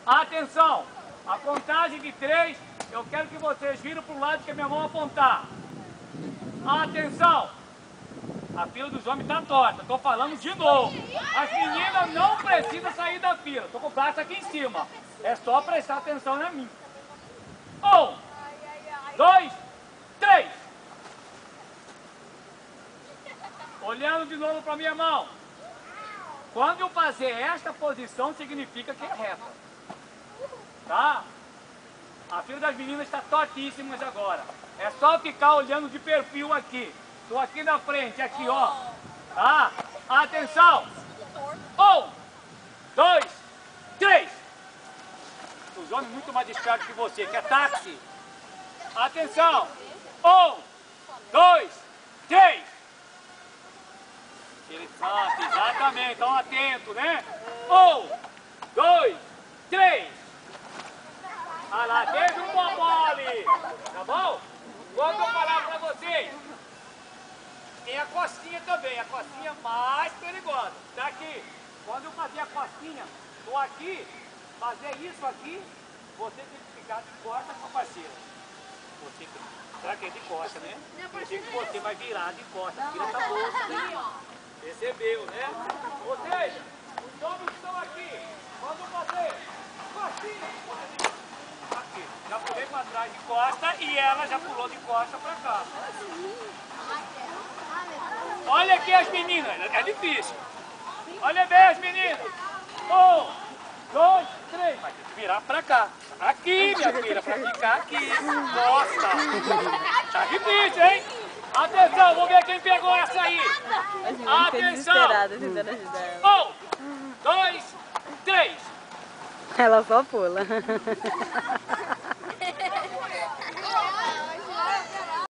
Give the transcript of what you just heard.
Atenção! A contagem de 3, eu quero que vocês virem para o lado que a minha mão apontar. Atenção! A fila dos homens está torta, estou falando de novo. As meninas não precisam sair da fila, estou com o braço aqui em cima. É só prestar atenção na minha. 1, 2, 3. Olhando de novo para minha mão. Quando eu fazer esta posição, significa que é reta. Tá? A fila das meninas está tortíssima agora. É só ficar olhando de perfil aqui. Estou aqui na frente, aqui, ó. Tá? Atenção! 1, 2, 3. Os homens muito mais espertos que você, que é táxi. Atenção! 1, 2, 3. Interessante, exatamente, estão atentos, né? 1, 2, 3. Olha lá, teve um bobó ali, tá bom? Quando eu falar pra vocês, tem a costinha também, a costinha mais perigosa. Tá aqui, quando eu fazer a costinha, tô aqui, fazer isso aqui, você tem que ficar de costa com a parceira. Você tem que, será que é de costa, né? Eu sei que você vai virar de costa, vira essa bolsa, né? Percebeu, né? Ou seja, os homens estão aqui. Quando fazer costinha, aqui. Já pulei para trás de costa e ela já pulou de costa para cá. Olha aqui as meninas, é difícil. Olha bem as meninas. 1, 2, 3. Vai ter que virar para cá. Aqui, minha filha, para ficar aqui. Costa. Tá difícil, hein? Atenção, vamos ver quem pegou essa aí. Atenção! 1, 2, 3. Ela só pula.